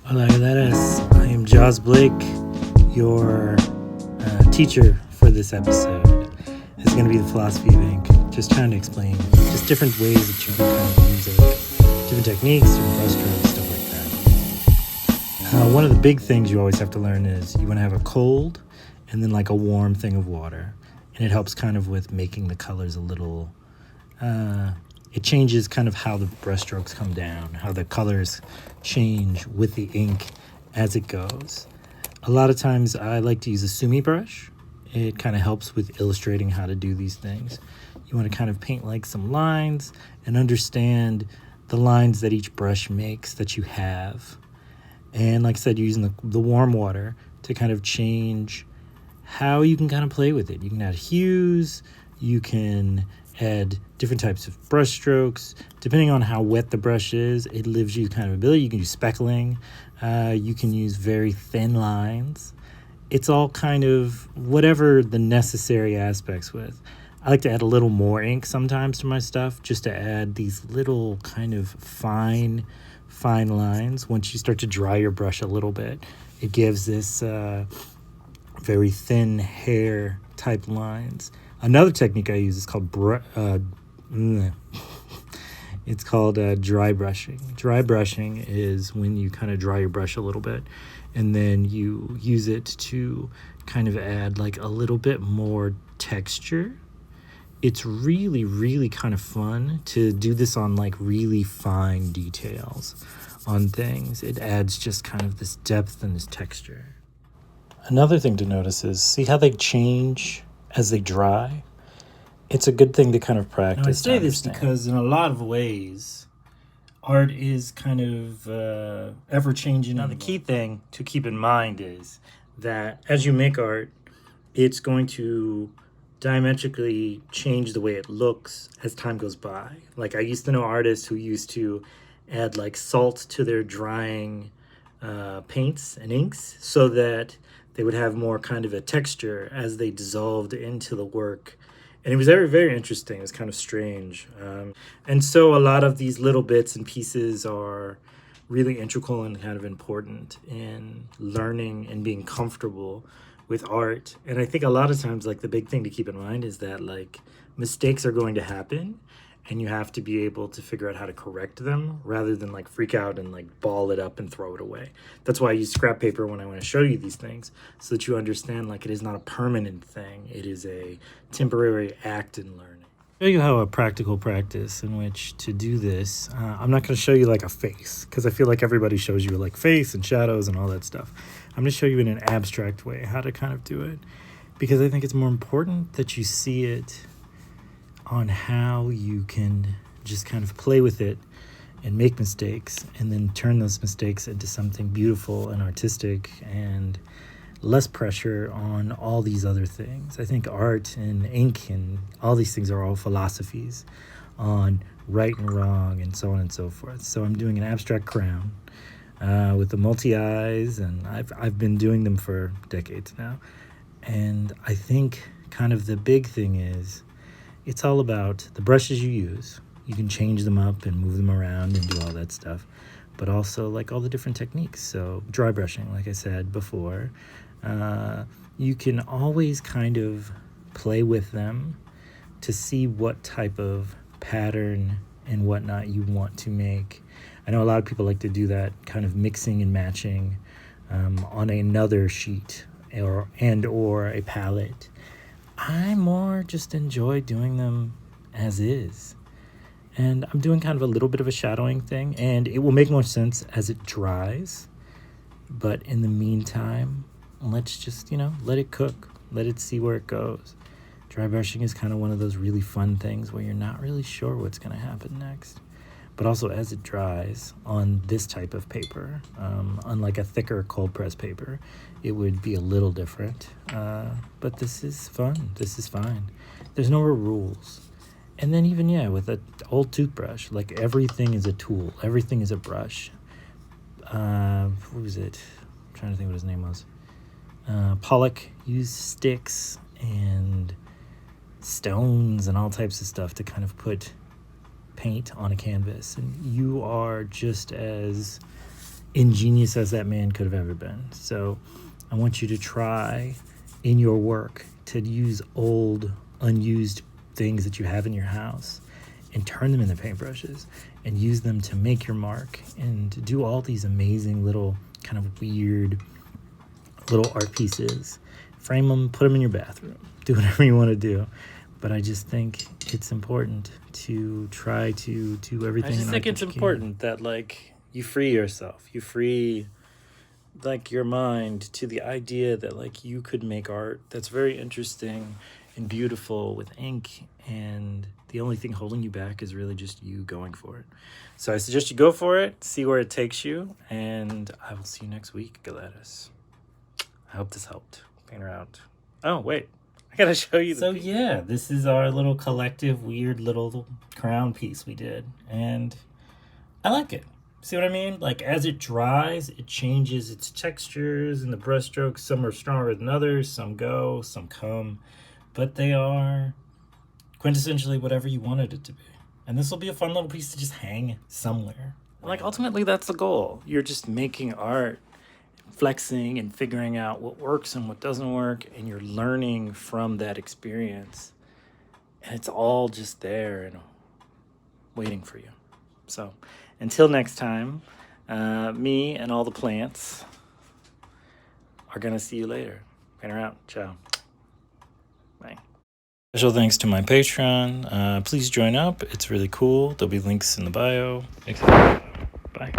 Hola Galeras. I am Jaws Blake, your teacher for this episode. It's going to be the philosophy of ink, just trying to explain just different ways that you can kind of use ink, different techniques, different brushstrokes, stuff like that. One of the big things you always have to learn is you want to have a cold and then like a warm thing of water. And it helps kind of with making the colors a little... it changes kind of how the brushstrokes come down, how the colors change with the ink as it goes. A lot of times I like to use a Sumi brush. It kind of helps with illustrating how to do these things. You want to kind of paint like some lines and understand the lines that each brush makes that you have. And like I said, using the warm water to kind of change how you can kind of play with it. You can add hues, you can add different types of brush strokes. Depending on how wet the brush is, it gives you kind of ability. You can use speckling. You can use very thin lines. It's all kind of whatever the necessary aspects with. I like to add a little more ink sometimes to my stuff, just to add these little kind of fine lines. Once you start to dry your brush a little bit, it gives this very thin hair type lines. Another technique I use is called it's called dry brushing. Dry brushing is when you kind of dry your brush a little bit and then you use it to kind of add like a little bit more texture. It's really, really kind of fun to do this on like really fine details on things. It adds just kind of this depth and this texture. Another thing to notice is see how they change as they dry. It's a good thing to kind of practice. Now, I say this because in a lot of ways, art is kind of ever changing. Now, the key thing to keep in mind is that as you make art, it's going to diametrically change the way it looks as time goes by. Like I used to know artists who used to add like salt to their drying paints and inks so that they would have more kind of a texture as they dissolved into the work. And it was very, very interesting. It was kind of strange. And so a lot of these little bits and pieces are really integral and kind of important in learning and being comfortable with art. And I think a lot of times, like the big thing to keep in mind is that like mistakes are going to happen and you have to be able to figure out how to correct them rather than like freak out and like ball it up and throw it away. That's why I use scrap paper when I want to show you these things, so that you understand like it is not a permanent thing. It is a temporary act in learning. I'll show you how a practical practice in which to do this. I'm not going to show you like a face because I feel like everybody shows you like face and shadows and all that stuff. I'm going to show you in an abstract way how to kind of do it, because I think it's more important that you see it on how you can just kind of play with it and make mistakes and then turn those mistakes into something beautiful and artistic and less pressure on all these other things. I think art and ink and all these things are all philosophies on right and wrong and so on and so forth. So I'm doing an abstract crown with the multi-eyes, and I've been doing them for decades now. And I think kind of the big thing is it's all about the brushes you use. You can change them up and move them around and do all that stuff, but also like all the different techniques. So dry brushing, like I said before, you can always kind of play with them to see what type of pattern and whatnot you want to make. I know a lot of people like to do that kind of mixing and matching on another sheet or a palette. I more just enjoy doing them as is. And I'm doing kind of a little bit of a shadowing thing, and it will make more sense as it dries. But in the meantime, let's just, let it cook. Let it see where it goes. Dry brushing is kind of one of those really fun things where you're not really sure what's going to happen next. But also as it dries on this type of paper, unlike a thicker cold press paper, it would be a little different. But this is fun. This is fine. There's no rules. And then even, with an old toothbrush, like everything is a tool. Everything is a brush. Who was it? I'm trying to think what his name was. Pollock used sticks and stones and all types of stuff to kind of put paint on a canvas, and you are just as ingenious as that man could have ever been. So I want you to try in your work to use old, unused things that you have in your house and turn them into paintbrushes and use them to make your mark and do all these amazing little kind of weird little art pieces. Frame them, put them in your bathroom, do whatever you want to do. But I just think it's important to try to do everything. I just think it's important that, like, you free yourself. You free, like, your mind to the idea that, like, you could make art that's very interesting and beautiful with ink, and the only thing holding you back is really just you going for it. So I suggest you go for it, see where it takes you, and I will see you next week, Galeras. I hope this helped. Paint her out. Oh, wait. I gotta show you the piece. Yeah, this is our little collective weird little crown piece we did, and I like it. See what I mean? Like, as it dries, it changes its textures and the brush strokes. Some are stronger than others, some go, some come, but they are quintessentially whatever you wanted it to be. And this will be a fun little piece to just hang somewhere. Like, ultimately, that's the goal. You're just making art, flexing and figuring out what works and what doesn't work, and you're learning from that experience, and it's all just there and waiting for you. So until next time, me and all the plants are gonna see you later. Paint her out. Ciao. Bye. Special thanks to my Patreon. Please join up. It's really cool. There'll be links in the bio, etc. Bye.